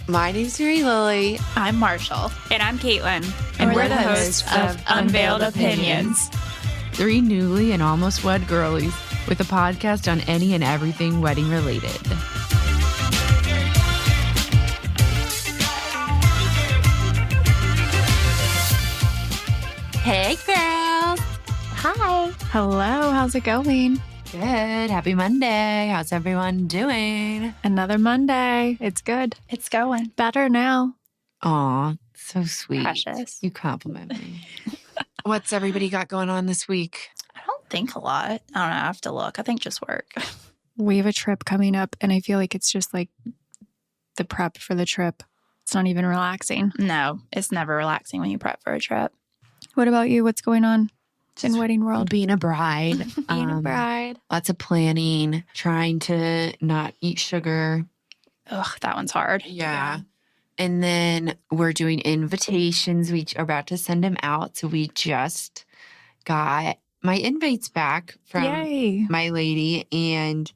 My name's Mary Lily. I'm Marshall. And I'm Caitlin. And we're the hosts of Unveiled Opinions. Three newly and almost wed girlies with a podcast on any and everything wedding related. Hey, girls. Hi. Hello. How's it going? Good. Happy Monday. How's everyone doing? Another Monday. It's good. It's going. Better now. Aw, so sweet. Precious. You compliment me. What's everybody got going on this week? I don't think a lot. I don't know. I have to look. I think just work. We have a trip coming up, and I feel like it's just like the prep for the trip. It's not even relaxing. No, it's never relaxing when you prep for a trip. What about you? What's going on in wedding world? Being a bride. Being a bride. Lots of planning, trying to not eat sugar. Ugh, that one's hard. Yeah. And then we're doing invitations. We are about to send them out. So we just got my invites back from Yay. my lady, and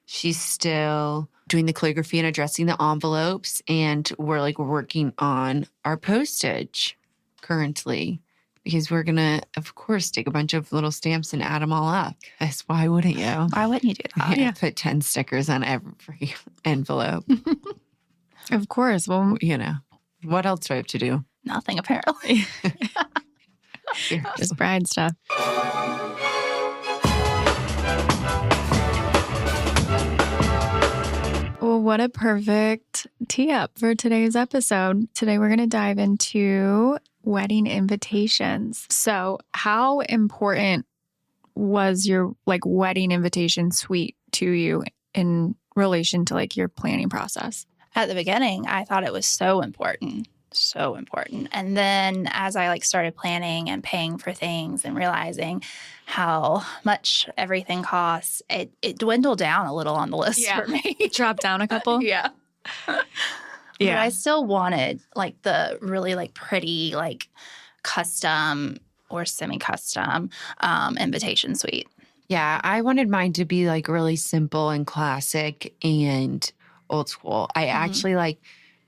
she's still doing the calligraphy and addressing the envelopes. And we're like working on our postage currently, because we're going to, of course, take a bunch of little stamps and add them all up. Because why wouldn't you? Why wouldn't you do that? Yeah. Put 10 stickers on every envelope. Of course. Well, You know, what else do I have to do? Nothing, apparently. just bride stuff. Well, what a perfect tee up for today's episode. Today, we're going to dive into wedding invitations. So how important was your wedding invitation suite to you in relation to your planning process? At the beginning, I thought it was so important. So important. And then as I started planning and paying for things and realizing how much everything costs, it dwindled down a little on the list for me. Drop down a couple? Yeah. Yeah. But I still wanted the really pretty custom or semi-custom invitation suite. Yeah, I wanted mine to be really simple and classic and old school. I actually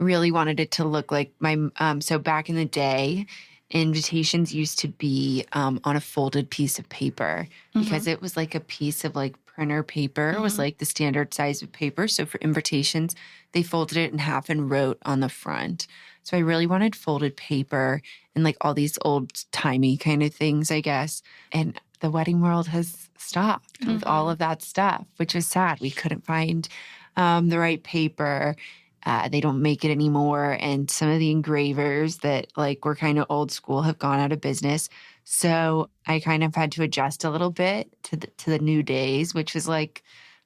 really wanted it to look like my so back in the day, invitations used to be on a folded piece of paper, because it was a piece of printer paper. It was the standard size of paper. So for invitations, they folded it in half and wrote on the front. So I really wanted folded paper and all these old timey kind of things, I guess. And the wedding world has stopped with all of that stuff, which was sad. We couldn't find the right paper. They don't make it anymore. And some of the engravers that were kind of old school have gone out of business. So I kind of had to adjust a little bit to the new days, which was a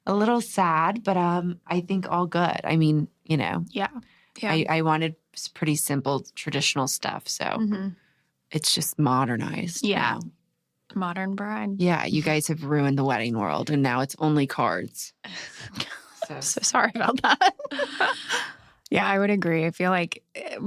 little sad, but I think all good. I mean, Yeah. I wanted pretty simple traditional stuff. So it's just modernized. Yeah. now. Modern bride. Yeah. You guys have ruined the wedding world, and now it's only cards. So sorry about that. Yeah, I would agree. I feel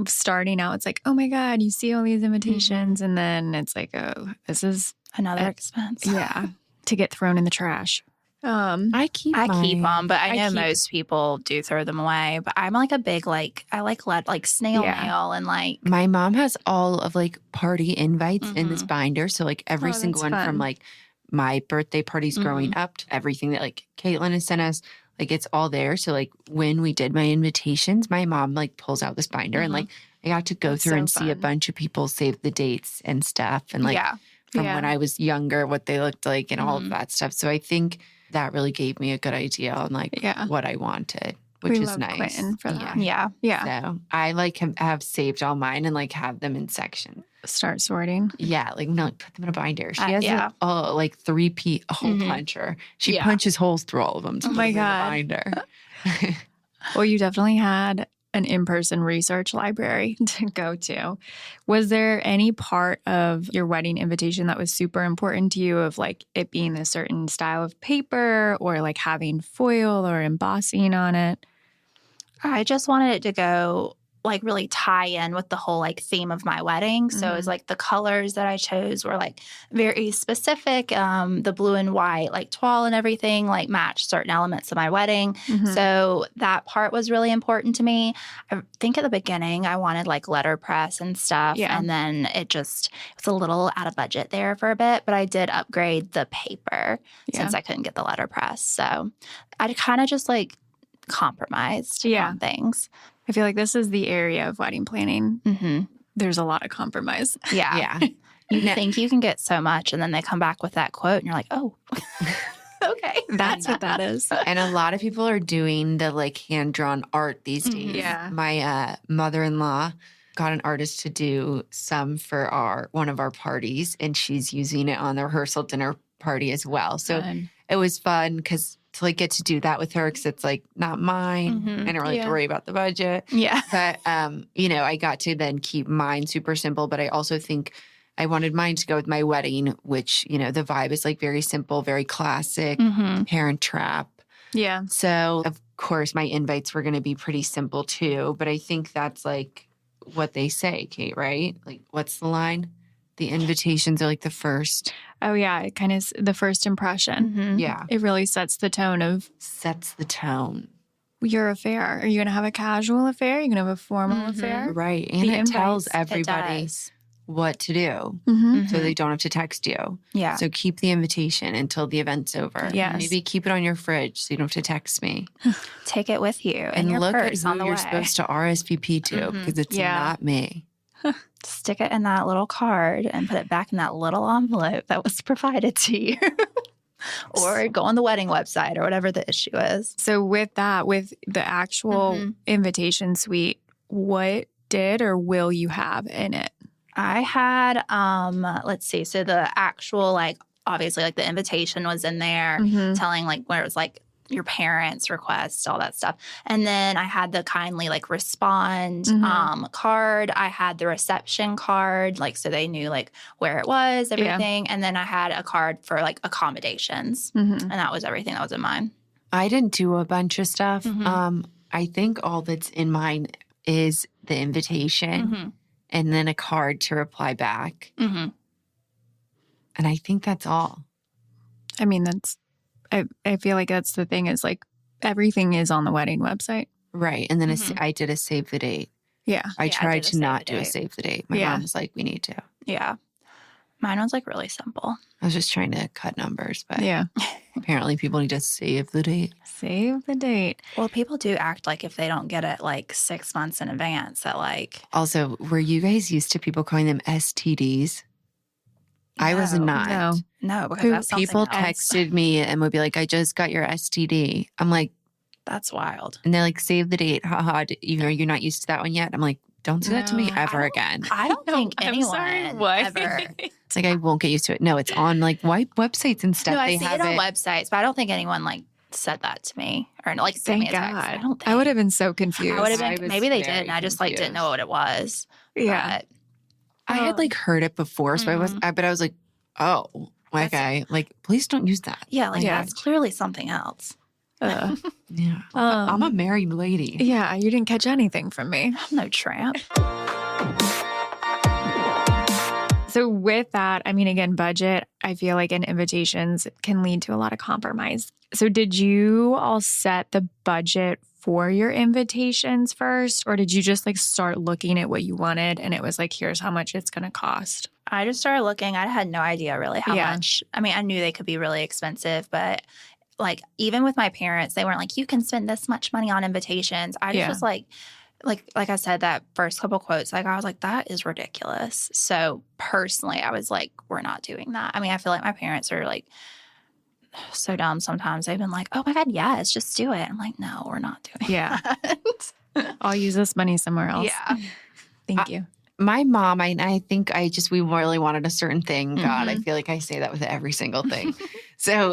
starting out, it's oh my God, you see all these invitations, and then it's oh, this is Another expense. yeah, to get thrown in the trash. I keep I keep mine. them, but I know keep- most people do throw them away. But I'm a big I like snail mail and My mom has all of party invites in this binder. So every Oh, single one that's from fun. my birthday parties growing up to everything that Caitlin has sent us, it's all there. So when we did my invitations, my mom pulls out this binder and I got to go That's through so and see a fun. bunch of people save the dates and stuff, and yeah. from Yeah. when I was younger, what they looked like and all of that stuff. So I think that really gave me a good idea on Yeah. what I wanted, which We is love nice. Quentin for that. Yeah. Yeah. So I have saved all mine and have them in sections. Start sorting. Yeah, no, put them in a binder. She has yeah. a 3P hole puncher. She Yeah. punches holes through all of them to put my them God. in a binder. Well, you definitely had an in-person research library to go to. Was there any part of your wedding invitation that was super important to you, of it being a certain style of paper, or having foil or embossing on it? I just wanted it to go like really tie in with the whole like theme of my wedding. So it's like the colors that I chose were like very specific. The blue and white, like toile and everything, like matched certain elements of my wedding. So that part was really important to me. I think at the beginning I wanted like letterpress and stuff. Yeah. And then it was a little out of budget there for a bit, but I did upgrade the paper since I couldn't get the letterpress. So I kind of just like compromised on things. I feel like this is the area of wedding planning. Mm-hmm. There's a lot of compromise. Yeah. You think you can get so much, and then they come back with that quote, and you're like, oh, okay. That's what that is. And a lot of people are doing the like hand-drawn art these days. Yeah. My mother-in-law got an artist to do some for one of our parties, and she's using it on the rehearsal dinner party as well. So it was fun because to like get to do that with her, because it's like not mine. I don't really have to worry about the budget. Yeah. But I got to then keep mine super simple. But I also think I wanted mine to go with my wedding, which, the vibe is like very simple, very classic, Parent Trap. Yeah. So of course my invites were going to be pretty simple too. But I think that's like what they say, Kate, right? Like, what's the line? The invitations are like the first. Oh, yeah. It kind of the first impression. Yeah. It really sets the tone of Sets the tone. your affair. Are you going to have a casual affair? Are you going to have a formal affair? Right. And The it tells invites, everybody what to do so they don't have to text you. Yeah. So keep the invitation until the event's over. Yes. Maybe keep it on your fridge so you don't have to text me. Take it with you And your look at purse who on the you're way. supposed to RSVP to because it's not me. Stick it in that little card and put it back in that little envelope that was provided to you. Or go on the wedding website or whatever the issue is. So with that, with the actual invitation suite, what did or will you have in it? I had, let's see. So the actual, like, obviously, like the invitation was in there telling like where it was like your parents' request, all that stuff. And then I had the kindly like respond card. I had the reception card, like so they knew like where it was, everything. And then I had a card for like accommodations. And that was everything that was in mine. I didn't do a bunch of stuff. I think all that's in mine is the invitation and then a card to reply back. And I think that's all. I mean, I feel like that's the thing is like everything is on the wedding website. Right. And then I did a save the date. Yeah. I tried did a to not save the do a date. save the date. My mom was like, we need to. Yeah. Mine was like really simple. I was just trying to cut numbers, but Yeah. apparently people need to save the date. Save the date. Well, people do act like if they don't get it like 6 months in advance that like. Also, were you guys used to people calling them STDs? I was not. No, because that's something People else. texted me and would be like, I just got your STD. I'm like, That's wild. and they're like, save the date. Haha. You're not used to that one yet. I'm like, don't say that to me No, ever again. I don't think I'm anyone sorry, what? ever. It's like, I won't get used to it. No, it's on like websites and stuff. No, I they see have it on websites, but I don't think anyone like said that to me or like sent Thank me a text. God. I don't think I would have been so confused. I would have I been. was Maybe they did, very and I just like didn't confused. know what it was. Yeah. But I had like heard it before, so but I was like, oh, okay. Like, please don't use that. yeah, like Yeah. that's clearly something else. Uh, Yeah. I'm a married lady. yeah, you didn't catch anything from me. I'm no tramp. So with that, I mean, again, budget, I feel like in invitations can lead to a lot of compromise. So did you all set the budget for your invitations first, or did you just like start looking at what you wanted and it was like, here's how much it's going to cost? I just started looking. I had no idea really how Yeah. much. I mean, I knew they could be really expensive, but like even with my parents, they weren't like, you can spend this much money on invitations. I just Yeah. was like I said, that first couple quotes, like I was like, that is ridiculous. So personally, I was like, we're not doing that. I mean, I feel like my parents are like so dumb sometimes. They've been like, oh my God, yes, just do it. I'm like, no, we're not doing Yeah. that. I'll use this money somewhere else. Yeah. Thank you. My mom, I think we really wanted a certain thing. God, I feel like I say that with every single thing. So,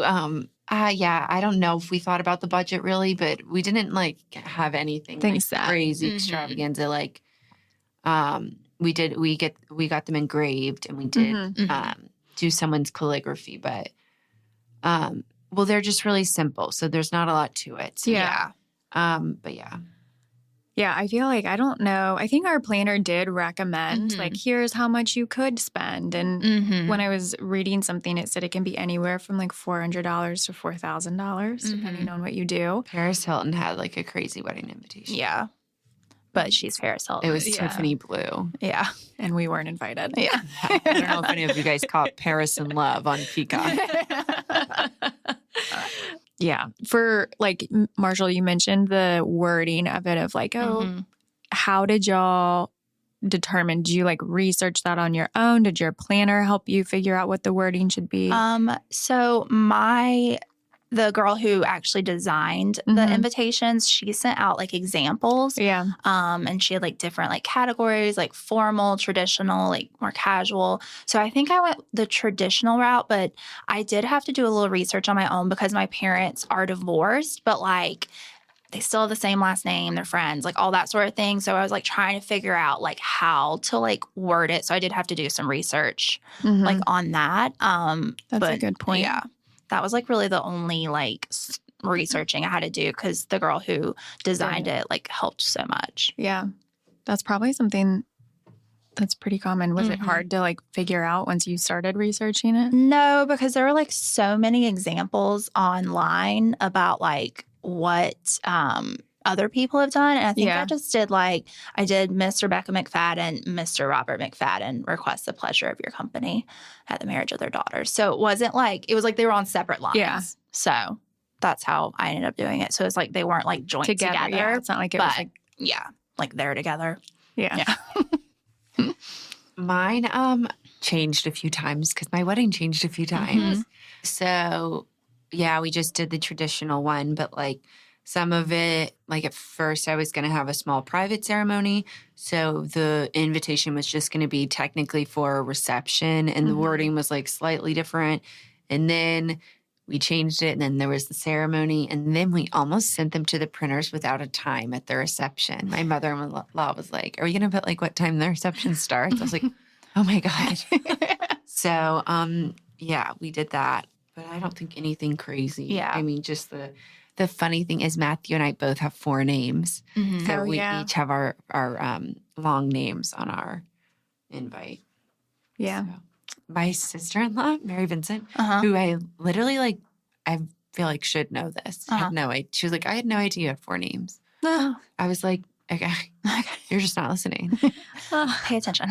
yeah, I don't know if we thought about the budget really, but we didn't like have anything Thanks, like Zach. crazy extravaganza. Like, we got them engraved and we did do someone's calligraphy, but well, they're just really simple, so there's not a lot to it. So, Yeah. but yeah. Yeah, I feel like, I don't know. I think our planner did recommend, Mhm. like, here's how much you could spend. And Mm-hmm. when I was reading something, it said it can be anywhere from like $400 to $4,000, depending on what you do. Paris Hilton had like a crazy wedding invitation. Yeah. But she's Paris Hilton. It was Yeah. Tiffany blue. Yeah. And we weren't invited. Yeah. I don't know if any of you guys caught Paris in Love on Peacock. Yeah. For like, Marshall, you mentioned the wording of it of like, Mhm. how did y'all determine? Do you like research that on your own? Did your planner help you figure out what the wording should be? So the girl who actually designed the invitations, she sent out like examples. Yeah. And she had like different like categories, like formal, traditional, like more casual. So I think I went the traditional route, but I did have to do a little research on my own because my parents are divorced, but like they still have the same last name, they're friends, like all that sort of thing. So I was like trying to figure out like how to like word it. So I did have to do some research like on that. That's a good point. Yeah. That was like really the only like researching I had to do because the girl who designed it like helped so much. Yeah. That's probably something that's pretty common. Was it hard to like figure out once you started researching it? No, because there were like so many examples online about like what other people have done. And I think I just did I did Miss Rebecca McFadden, Mr. Robert McFadden request the pleasure of your company at the marriage of their daughter. So it wasn't like, it was like they were on separate lines. Yeah. So that's how I ended up doing it. So it's like they weren't like joined together. Yeah. It's not like it was like, yeah, like they're together. yeah. Mine changed a few times because my wedding changed a few times. So yeah, we just did the traditional one, but like some of it, like at first I was going to have a small private ceremony. So the invitation was just going to be technically for a reception and the wording was like slightly different. And then we changed it and then there was the ceremony. And then we almost sent them to the printers without a time at the reception. My mother-in-law was like, are we going to put like what time the reception starts? I was like, oh my God. So yeah, we did that. But I don't think anything crazy. Yeah. I mean, just the funny thing is Matthew and I both have 4 names. So we each have our long names on our invite. Yeah. So, my sister-in-law, Mary Vincent, who I literally I feel like should know this. I have no idea. She was like, I had no idea you had 4 names. I was like, okay, you're just not listening. Pay attention.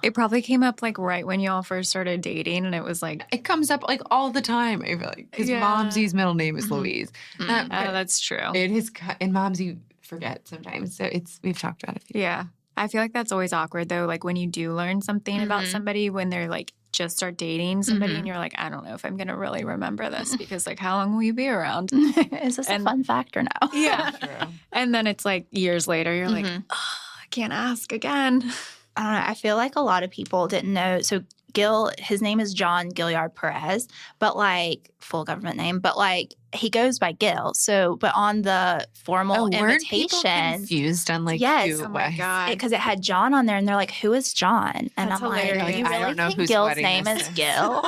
It probably came up like right when y'all first started dating, and it was like it comes up like all the time. I feel like because Momsy's middle name is Louise. That's true. It is, and Momsy forget sometimes. So we've talked about it. Yeah, I feel like that's always awkward though. Like when you do learn something about somebody when they're like just start dating somebody, and you're like, I don't know if I'm gonna really remember this because like how long will you be around? Is this a fun fact or no? Yeah, True. And then it's like years later, you're like, oh, I can't ask again. I don't know. I feel like a lot of people didn't know. So Gil, his name is John Gilliard Perez, but like full government name, but like he goes by Gil. So, but on the formal invitation, confused on like yes, oh my God, because it had John on there, and they're like, "Who is John?" And That's I'm hilarious. like, "You I really don't know think whose Gil's wedding name this is is." Gil?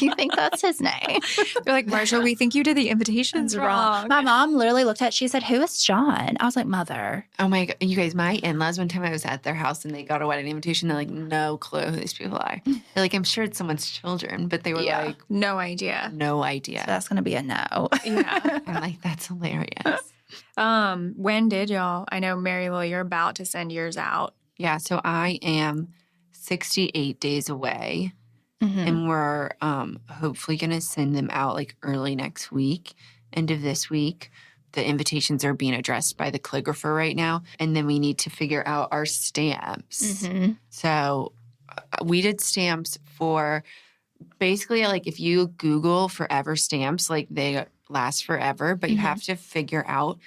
You think that's his name?" They're like, Marshall, we think you did the invitations wrong. My mom literally looked at it. She said, "Who is John?" I was like, "Mother." Oh my God, you guys, my in-laws, one time I was at their house and they got a wedding invitation. They're like, no clue who these people are. They're like, I'm sure it's someone's children, but they were like, No idea. no idea. So that's going to be a no. Yeah. I'm like, that's hilarious. When did y'all? I know, Mary Lou, you're about to send yours out. Yeah, so I am 68 days away, and we're hopefully going to send them out like early next week, end of this week. The invitations are being addressed by the calligrapher right now, and then we need to figure out our stamps. So we did stamps for basically like if you Google forever stamps, like they last forever, but you have to figure out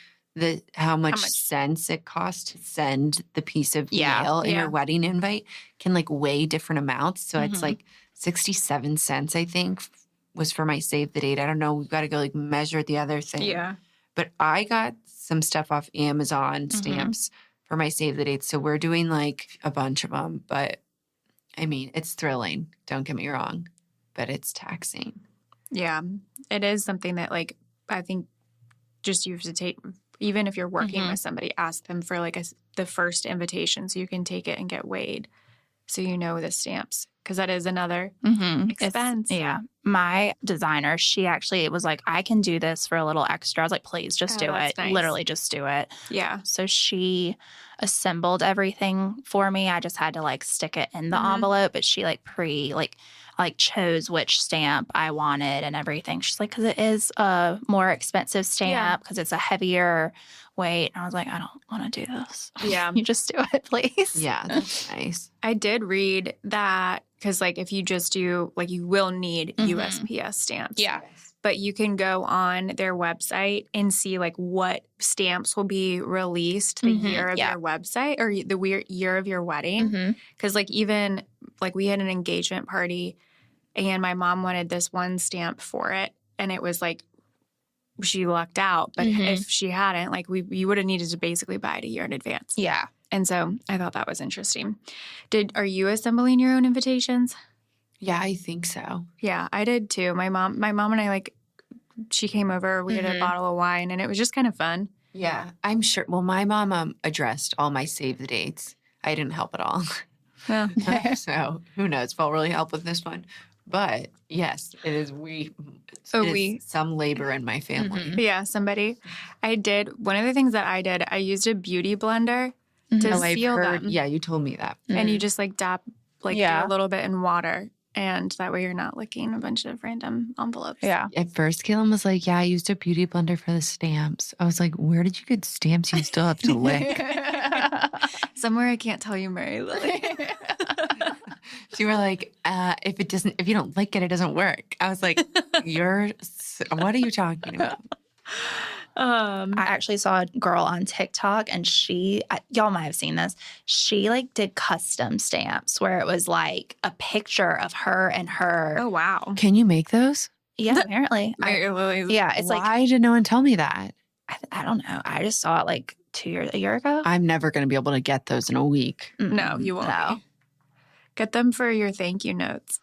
how much cents it costs to send the piece of mail in your wedding invite can like weigh different amounts. So it's like 67 cents, I think, was for my save the date. I don't know. We've got to go like measure the other thing. Yeah. But I got some stuff off Amazon stamps for my save the dates. So we're doing like a bunch of them. But I mean, it's thrilling. Don't get me wrong. But it's taxing. Yeah. It is something that like I think just you have to take even if you're working with somebody, ask them for like the first invitation so you can take it and get weighed so you know the stamps, because that is another expense. Yeah. My designer, she actually was like, I can do this for a little extra. I was like, please just do that's it. nice. Literally just do it. Yeah. So she assembled everything for me. I just had to like stick it in the envelope, but she like chose which stamp I wanted and everything. She's like, because it is a more expensive stamp because it's a heavier weight. And I was like, I don't want to do this. Yeah. You just do it, please. Yeah, that's nice. I did read that because, like, if you just do, like, you will need USPS stamps. Yeah. But you can go on their website and see, like, what stamps will be released the year of your website or the year of your wedding. Because, like, even, like, we had an engagement party and my mom wanted this one stamp for it. And it was, like, she lucked out. But if she hadn't, like, you would have needed to basically buy it a year in advance. Yeah. And so I thought that was interesting. Are you assembling your own invitations? Yeah, I think so. Yeah, I did too. My mom and I, like, she came over, we had a bottle of wine, and it was just kind of fun. Yeah, I'm sure. Well, my mom addressed all my save the dates. I didn't help at all. Yeah. So who knows if I'll really help with this one. But yes, it is some labor in my family. Yeah, somebody. One of the things that I did, I used a beauty blender to seal them. Yeah, you told me that. And you just, like, do a little bit in water. And that way you're not licking a bunch of random envelopes. Yeah. At first, Kaylin was like, yeah, I used a beauty blender for the stamps. I was like, where did you get stamps you still have to lick? Somewhere I can't tell you, Mary Lily. So you were like, if you don't lick it, it doesn't work. I was like, what are you talking about? I actually saw a girl on TikTok and y'all might have seen this. She like did custom stamps where it was like a picture of her and her. Oh, wow. Can you make those? Yeah, apparently. Mary Lily's. Yeah, it's like, why did no one tell me that? I don't know. I just saw it like a year ago. I'm never going to be able to get those in a week. No, you won't. No. Get them for your thank you notes.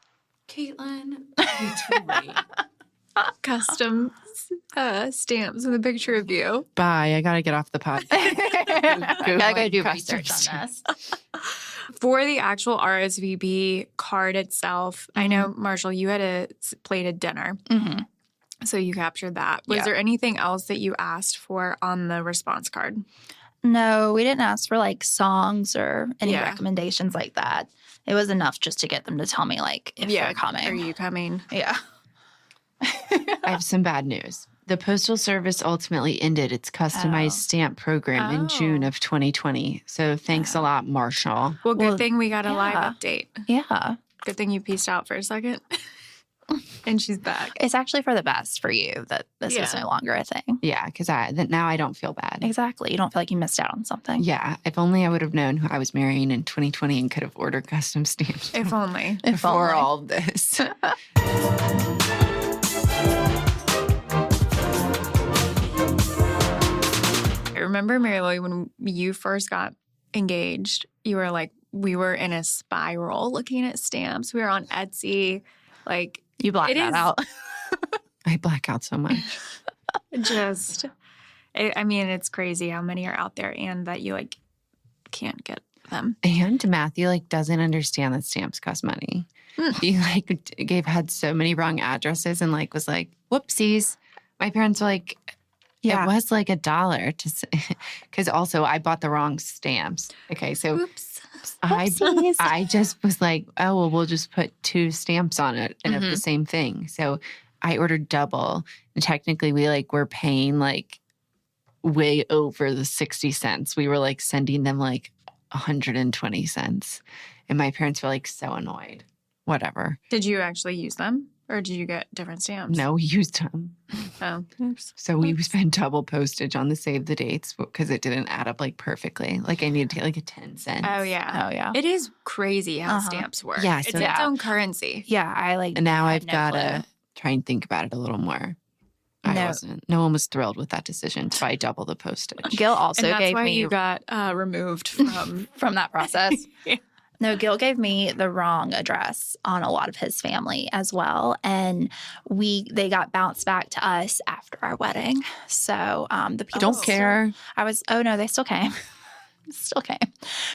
Caitlin, you're too late. Custom stamps with a picture of you. Bye. I got to get off the podcast. Gotta go do research on this. For the actual RSVP card itself, I know, Marshall, you had a plated dinner. So you captured that. Was there anything else that you asked for on the response card? No, we didn't ask for like songs or any recommendations like that. It was enough just to get them to tell me like if they're coming. Are you coming? Yeah. I have some bad news. The Postal Service ultimately ended its customized stamp program in June of 2020. So thanks a lot, Marshall. Well, good thing we got a live update. Yeah. Good thing you pieced out for a second. And she's back. It's actually for the best for you that this is no longer a thing. Yeah, because now I don't feel bad. Exactly. You don't feel like you missed out on something. Yeah. If only I would have known who I was marrying in 2020 and could have ordered custom stamps. If only. Before all of this. I remember, Mary Lily, when you first got engaged, you were like, we were in a spiral looking at stamps. We were on Etsy. Like, you blacked that out. I black out so much. I mean, it's crazy how many are out there and that you like can't get them. And Matthew like doesn't understand that stamps cost money. He like had so many wrong addresses and like was like, whoopsies. My parents were like, it was like $1 to say, because also I bought the wrong stamps. Okay, so Oops. I just was like, oh, well, we'll just put 2 stamps on it and of the same thing. So I ordered double. And technically we like were paying like way over the 60 cents. We were like sending them like 120 cents. And my parents were like so annoyed. Whatever. Did you actually use them? Or did you get different stamps? No, we used them. Oh, oops. So we spent double postage on the save the dates because it didn't add up like perfectly. Like I needed to get like a 10 cents. Oh, yeah. It is crazy how stamps work. Yeah, it's so its own currency. Yeah, I like. And now I've got to try and think about it a little more. No one was thrilled with that decision to buy double the postage. Gil also and that's gave why me you got removed from that process. No, Gil gave me the wrong address on a lot of his family as well, and they got bounced back to us after our wedding. So the people Don't care. Oh no, they still came. Still came.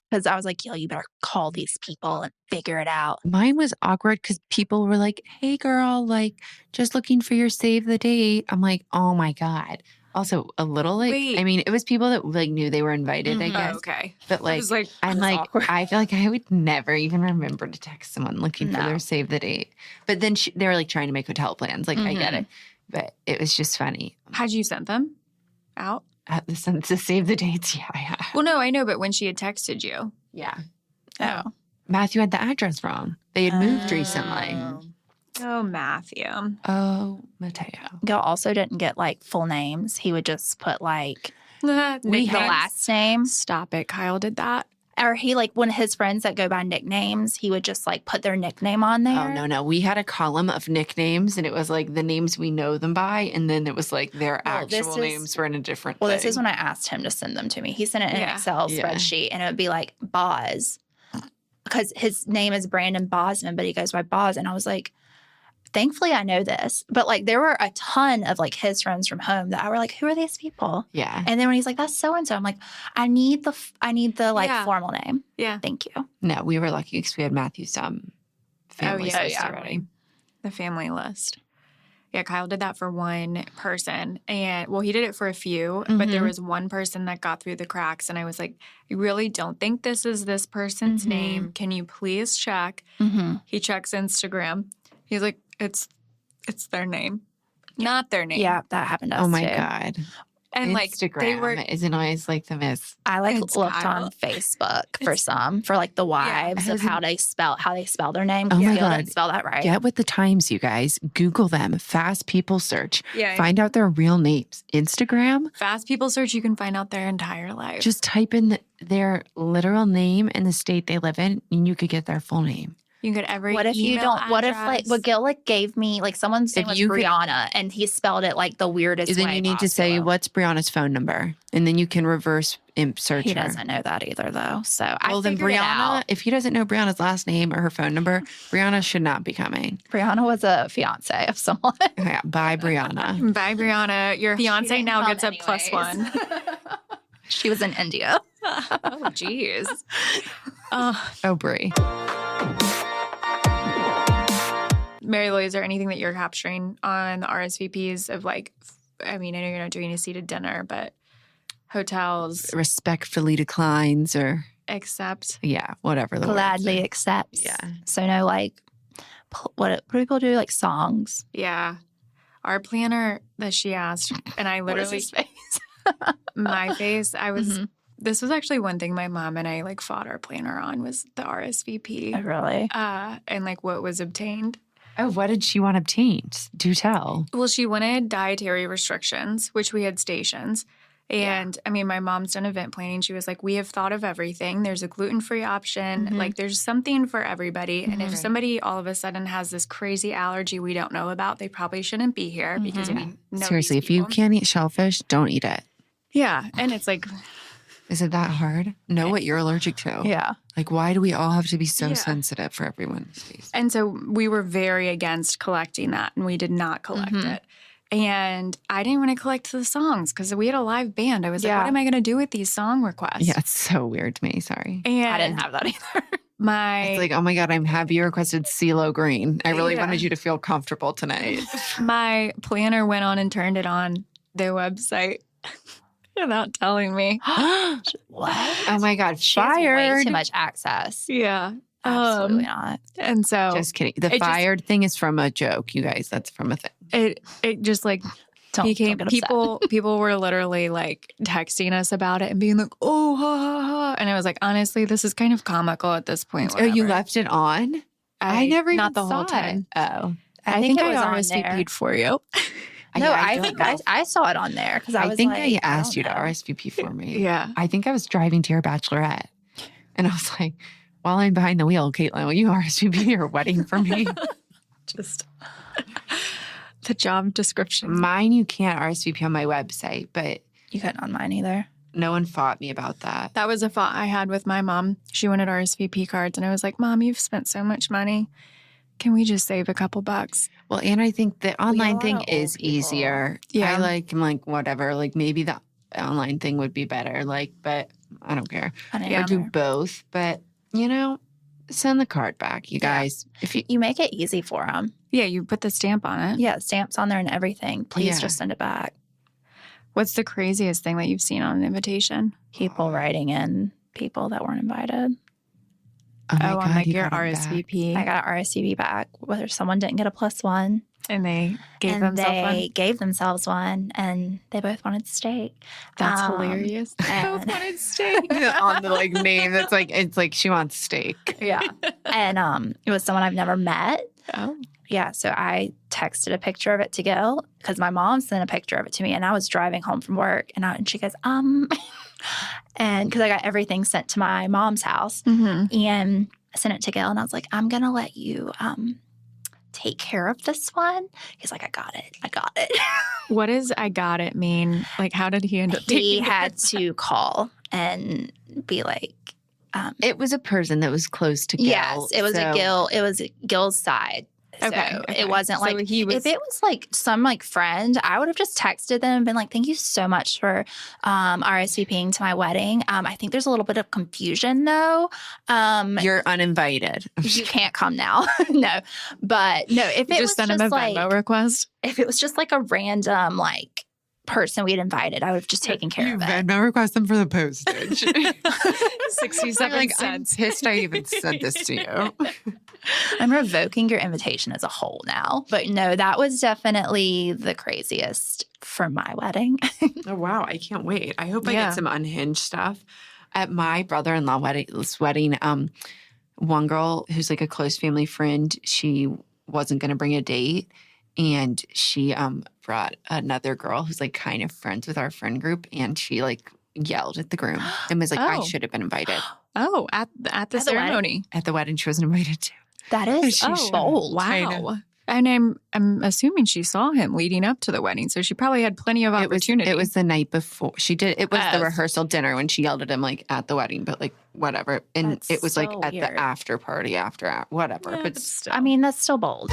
Because I was like, Gil, you better call these people and figure it out. Mine was awkward because people were like, hey, girl, like, just looking for your save the date. I'm like, oh my God. Also, a little like, Wait. I mean, it was people that like knew they were invited, I guess. Oh, okay. But like, was like, I'm that's like, awkward. I feel like I would never even remember to text someone looking for No. their save the date. But then they were like trying to make hotel plans. Like, I get it. But it was just funny. Had you sent them out? To save the dates, yeah. Well, no, I know, but when she had texted you. Yeah. Oh. Matthew had the address wrong. They had moved recently. Oh, Matthew. Oh, Mateo. Gil also didn't get like full names. He would just put like The the last name. Stop it. Kyle did that. Or he like when his friends that go by nicknames, he would just like put their nickname on there. Oh, no. We had a column of nicknames, and it was like the names we know them by, and then it was like their actual names were in a different Well, thing. this is when I asked him to send them to me. He sent it in an Yeah. Excel spreadsheet, and it would be like Boz, because his name is Brandon Bosman, but he goes by Boz. And I was like, thankfully I know this. But like there were a ton of like his friends from home that I were like, who are these people? Yeah. And then when he's like, that's so and so, I'm like, I need the like Yeah. formal name. Yeah. Thank you. No, we were lucky because we had Matthew's family yeah, list yeah. already. The family list. Yeah, Kyle did that for one person. And well, he did it for a few, but there was one person that got through the cracks. And I was like, I really don't think this is this person's name. Can you please check? He checks Instagram. He's like, it's their name, not their name. Yeah, that happened to us Oh, my too. God. And like Instagram they were isn't always like the miss. I like It's looked Kyle. on Facebook for like the wives of how they spell their name. Oh my Gil God. didn't spell that right. Get with the times, you guys. Google them. Fast people search. Yeah. Find out their real names. Instagram, fast people search, you can find out their entire life. just type in their literal name and the state they live in, and you could get their full name. you can get every What if you email don't? What if like address. what Gil like gave me like someone's name If was you could- Brianna and he spelled it like the weirdest Then way you need to say, possible. what's Brianna's phone number? And then you can reverse search He her. doesn't know that either though. So Well, I then figured it Brianna, out. if he doesn't know Brianna's last name or her phone number, Brianna should not be coming. Brianna was a fiance of someone. Yeah, bye, Brianna. Bye, Brianna. Your fiance didn't now come gets a anyways. +1. She was in India. Oh, geez. Oh, Brie. Mary Lou, is there anything that you're capturing on the RSVPs of like, I mean, I know you're not doing a seated dinner, but hotels, Respectfully declines or, except yeah, whatever the word Gladly is. accepts. Yeah. So no like what do people do like songs? yeah. Our planner that she asked, and I What is literally, his face? my face, I was, Mhm. this was actually one thing my mom and I like fought our planner on was the RSVP Oh, really? and like what was obtained. Oh, what did she want obtained? Do tell. Well, she wanted dietary restrictions, which we had stations. And I mean, my mom's done event planning. She was like, we have thought of everything. There's a gluten-free option. Like there's something for everybody. And if somebody all of a sudden has this crazy allergy we don't know about, they probably shouldn't be here because we know Seriously, these if you people. can't eat shellfish, don't eat it. Yeah. And it's like, Is it that hard? Know what you're allergic to. Yeah. Like, why do we all have to be so Yeah. sensitive for everyone's face? and so we were very against collecting that and we did not collect it. And I didn't want to collect the songs because we had a live band. I was like, Yeah. what am I going to do with these song requests? Yeah, it's so weird to me. Sorry. And I didn't have that either. my It's like, oh my God, I'm happy you requested CeeLo Green. I really Yeah. wanted you to feel comfortable tonight. my planner went on and turned it on their website without telling me. What? Oh my God, She has way fired. too much access. Yeah. Absolutely not. And so Just kidding. The it just- fired thing is from a joke, you guys. That's from a thing. it just like Don't became get upset. people were literally like texting us about it and being like, oh, ha, ha, ha. And I was like, honestly, this is kind of comical at this point. Oh, you whatever. left it on? I never even not the whole saw time. it. Oh. I think it I was on RSVP'd for you. No, Yeah, I don't think know. I saw it on there because I was think like, I asked don't you to know. RSVP for me. Yeah. I think I was driving to your bachelorette. And I was like, while I'm behind the wheel, Caitlin, will you RSVP your wedding for me? Just the job description. Mine, you can't RSVP on my website, but You couldn't on mine either. no one fought me about that. That was a thought I had with my mom. She wanted RSVP cards, and I was like, Mom, you've spent so much money. Can we just save a couple bucks? Well, and I think the online thing old is people. easier. Yeah. I'm like, whatever. Like, maybe the online thing would be better. Like, but I don't care. I don't Or do either. both. But, send the card back, you guys. If you You make it easy for them. Yeah, you put the stamp on it. Yeah, stamps on there and everything. Please Yeah. just send it back. What's the craziest thing that you've seen on an invitation? People writing in people that weren't invited. my on God, like you your got it back. RSVP. I got an RSVP back, whether someone didn't get a +1. And they gave and themselves they one. gave themselves one, and they both wanted steak. That's hilarious. and- wanted steak. On the name that's it's like she wants steak. Yeah. And it was someone I've never met. Oh. Yeah, so I texted a picture of it to Gil because my mom sent a picture of it to me, and I was driving home from work, and she goes, and because I got everything sent to my mom's house, Mm-hmm. and I sent it to Gil, and I was like, I'm gonna let you take care of this one. He's like, I got it. What does I got it mean? Like, how did he end up He taking had it? to call and be like, It was a person that was close to Gil. yes, it was so- a Gil. It was Gil's side. So Okay. it wasn't So like he was- if it was like some friend, I would have just texted them and been like, "Thank you so much for RSVPing to my wedding. I think there's a little bit of confusion though. You're uninvited. You can't come now. No, but no, if it You was just sent him just a like Venmo request. if it was just like a random person we had invited, I would have just taken care of it. Venmo request them for the postage. 67 I'm cents. pissed I even sent this to you. I'm revoking your invitation as a whole now. But no, that was definitely the craziest for my wedding. Oh, wow. I can't wait. I hope I Yeah. get some unhinged stuff. At my brother-in-law wedding, one girl who's like a close family friend, she wasn't going to bring a date. And she brought another girl who's like kind of friends with our friend group. And she yelled at the groom and was like, I Oh. should have been invited. Oh, at the At the wedding? ceremony. At the wedding, she wasn't invited to. That is She should. bold. Wow. And I'm assuming she saw him leading up to the wedding, so she probably had plenty of opportunity. It was the night before. She did. It was the Oh. rehearsal dinner when she yelled at him at the wedding, but whatever. And That's it was so at weird. the after party after whatever. Yeah, but but still. I mean, that's still bold.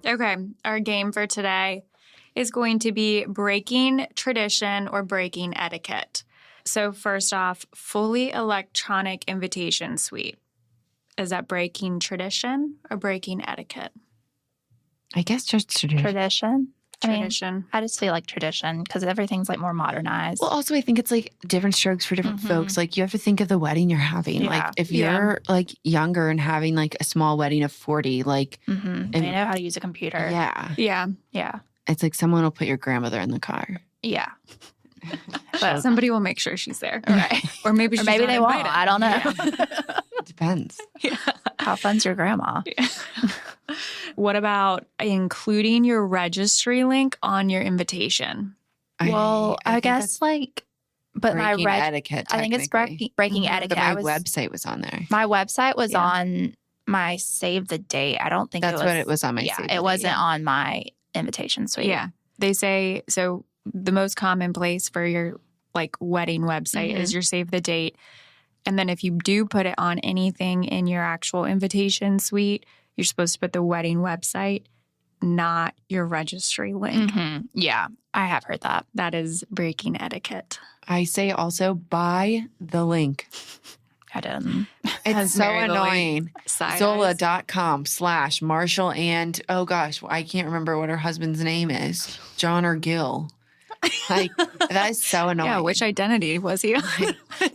Okay, our game for today is going to be breaking tradition or breaking etiquette. So first off, fully electronic invitation suite. Is that breaking tradition or breaking etiquette? I guess just tradition. Tradition. I mean, Tradition. I just feel like tradition because everything's more modernized. Well, also, I think it's different strokes for different Mhm. folks. You have to think of the wedding you're having. Yeah. If Yeah. you're younger and having a small wedding of 40, They know how to use a computer. yeah, Yeah. Yeah. it's someone will put your grandmother in the car. Yeah. But somebody will make sure she's there. Right. Or maybe she's Or maybe not they won't. invited. I don't know. It depends. How fun's your grandma? What about including your registry link on your invitation? Well, I think guess that's but my breaking etiquette. I think it's technically. breaking Mhm. etiquette. But my website was on there. My website was Yeah. on my save the date. I don't think That's it was. what it was on my. Yeah, save the it date, wasn't yeah. on my invitation suite. Yeah. They say so the most common place for your wedding website is your save the date. And then if you do put it on anything in your actual invitation suite, you're supposed to put the wedding website, not your registry link. Mhm. Yeah, I have heard that. That is breaking etiquette. I say also buy the link. I didn't. It's Has so Mary Lily annoying. Side eyes. Zola.com/Marshall and oh gosh, I can't remember what her husband's name is. John or Gil. That is so annoying. Yeah, which identity was he?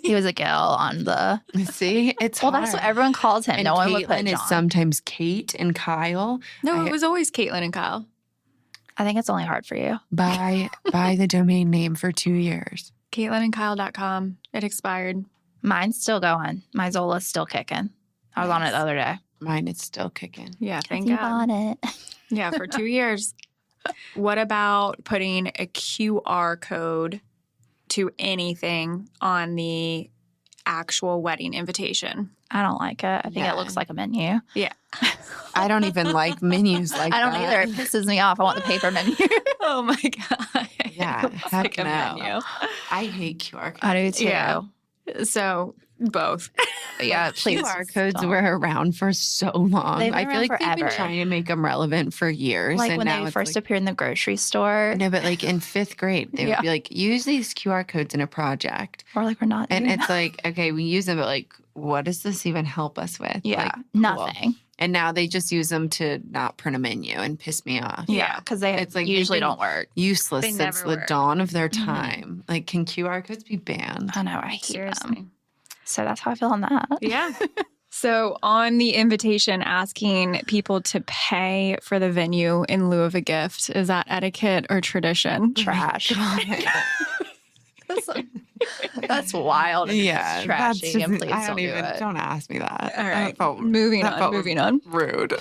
He was a Gil on the. See, it's Well, hard. that's what everyone calls him. And No one would put Caitlin John. is sometimes Kate and Kyle. No, it was always Caitlin and Kyle. I think it's only hard for you. Buy the domain name for 2 years. CaitlinandKyle.com. It expired. Mine's still going. My Zola's still kicking. I was on it the other day. Mine is still kicking. Yeah, thank You God. on it. Yeah, for 2 years. What about putting a QR code to anything on the actual wedding invitation. I don't like it. I think Yeah. it looks like a menu. Yeah. I don't even like menus like I don't that. either. It pisses me off. I want the paper menu. Oh my God. Yeah, It's heck like a no. menu. I hate QR codes. I do too. Yeah. So both. But yeah, please. QR codes don't. were around for so long. They've been I feel around like they've been forever. trying to make them relevant for years. Like and when now they it's first like, appeared in the grocery store. no, but like in 5th grade, they would be like, use these QR codes in a project. Or like we're not And doing it's that. like, okay, we use them, but like, what does this even help us with? Yeah, Like, cool. nothing. And now they just use them to not print a menu and piss me off. Yeah, because they It's like usually they've been don't work. Useless They since never the work. dawn of their time. Like, can QR codes be banned? I know. I hate Seriously. them. So that's how I feel on that. Yeah. So on the invitation, asking people to pay for the venue in lieu of a gift, is that etiquette or tradition? Trash. That's wild. and Yeah, trashy. that's And please I don't do even it. don't ask me that. All right. That felt- Moving that on. felt Moving on. Rude.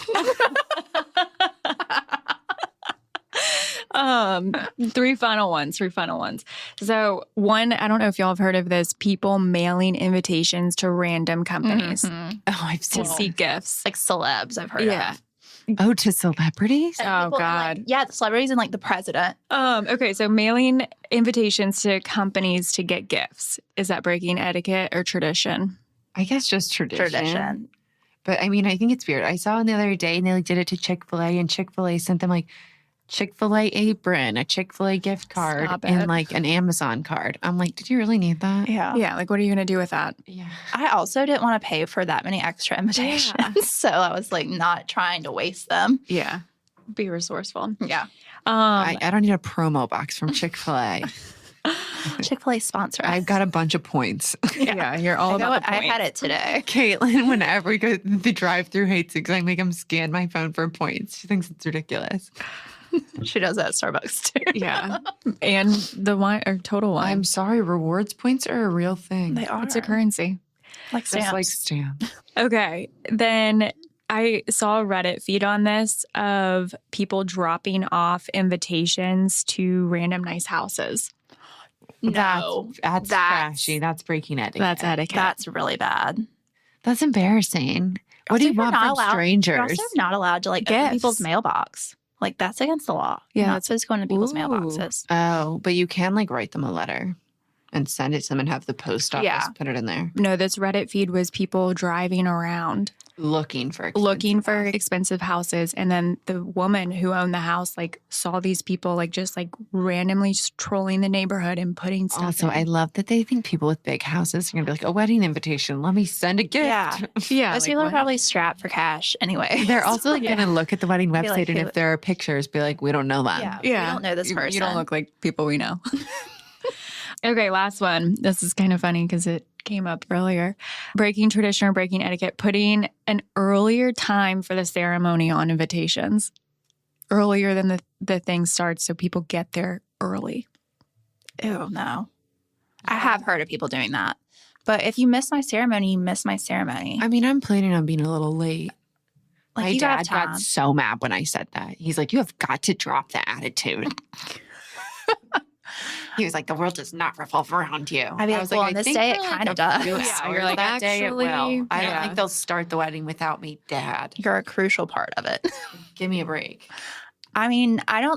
3 final ones. So one, I don't know if y'all have heard of this, people mailing invitations to random companies Mhm. Oh, I've to seen. see gifts. Like celebs, I've heard Yeah. of. Oh, to celebrities? And Oh, people- God. Like, yeah, the celebrities and like the president. Okay, so mailing invitations to companies to get gifts. Is that breaking etiquette or tradition? I guess just tradition. Tradition. But I mean, I think it's weird. I saw it the other day, and they like did it to Chick-fil-A, and Chick-fil-A sent them like Chick-fil-A apron, a Chick-fil-A gift card, Stop and it. like an Amazon card. I'm like, did you really need that? Yeah. Yeah, like what are you going to do with that? Yeah. I also didn't want to pay for that many extra invitations. So I was like not trying to waste them. Yeah. Be resourceful. Yeah. I don't need a promo box from Chick-fil-A. Chick-fil-A sponsor us. I've got a bunch of points. Yeah, you're all about the I points. had it today. Caitlin, whenever we go the drive-through, hates it because I make them scan my phone for points. She thinks it's ridiculous. She does that at Starbucks too. Yeah. And the wine or total wine. I'm sorry, rewards points are a real thing. They are. It's a currency. like Just stamps. like stamps. Okay. Then I saw a Reddit feed on this of people dropping off invitations to random nice houses. No, That's trashy. That's breaking etiquette. That's etiquette. that's really bad. That's embarrassing. What do you Also, want you're from not allowed- strangers? You're also not allowed to like open Gifts. people's mailbox. Like that's against the law. Yeah, You're not supposed to go into people's Ooh. mailboxes. Oh, but you can like write them a letter and send it to them and have the post office Yeah. put it in there. No, this Reddit feed was people driving around Looking for expensive houses. And then the woman who owned the house like saw these people like just like randomly trolling the neighborhood and putting stuff Also, I in. love that they think people with big houses are gonna be like a wedding invitation. Let me send a gift. Yeah. Yeah. Those like, people are what? probably strapped for cash anyway. They're also like Yeah. gonna look at the wedding Be website like, and who- if there are pictures, be like, we don't know them. Yeah. Yeah. We don't know this person. You don't look like people we know. Okay, last one. This is kind of funny because it came up earlier. Breaking tradition or breaking etiquette, putting an earlier time for the ceremony on invitations, earlier than the thing starts so people get there early. Ew, no. I have heard of people doing that. But if you miss my ceremony, you miss my ceremony. I mean, I'm planning on being a little late. Like My you got dad time. got so mad when I said that. He's like, you have got to drop the attitude. He was like, the world does not revolve around you. I'd be like, was well, I on this think day, it for, like, kinda a does. few Yeah, hours you're like, that day it will. actually, I don't yeah. think they'll start the wedding without me, Dad. You're a crucial part of it. Give me a break. I mean, I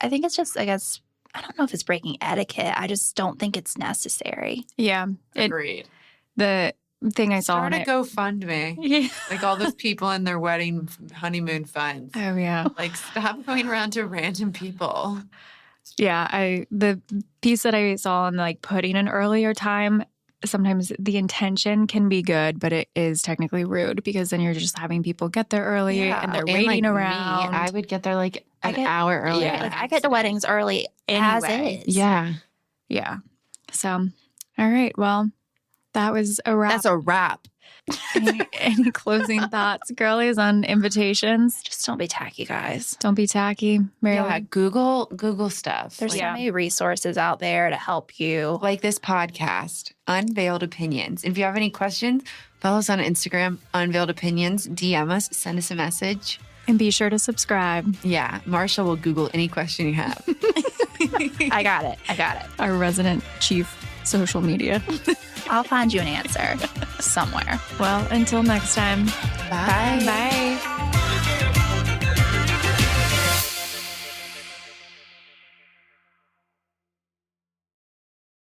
think it's just, I guess, I don't know if it's breaking etiquette. I just don't think it's necessary. Yeah. Agreed. The thing I saw Start on a it. GoFundMe. Yeah. Like all those people in their wedding honeymoon funds. Oh, yeah. Like, stop going around to random people. Yeah, the piece that I saw on like putting an earlier time, sometimes the intention can be good, but it is technically rude because then you're just having people get there early Yeah. and they're And, waiting like, around. Me, I would get there like I an get- hour earlier. Yeah. Like I get to weddings early as Anyway. is. Yeah. Yeah. So, all right. Well, that was a wrap. That's a wrap. Any closing thoughts, girlies, on invitations? Just don't be tacky, guys. Don't be tacky, Mary. Yeah, Google stuff. There's like, so many resources out there to help you. like this podcast, Unveiled Opinions. If you have any questions, follow us on Instagram, Unveiled Opinions. DM us, send us a message. And be sure to subscribe. Yeah, Marsha will Google any question you have. I got it. Our resident chief social media. I'll find you an answer somewhere. Well, until next time. Bye. Bye.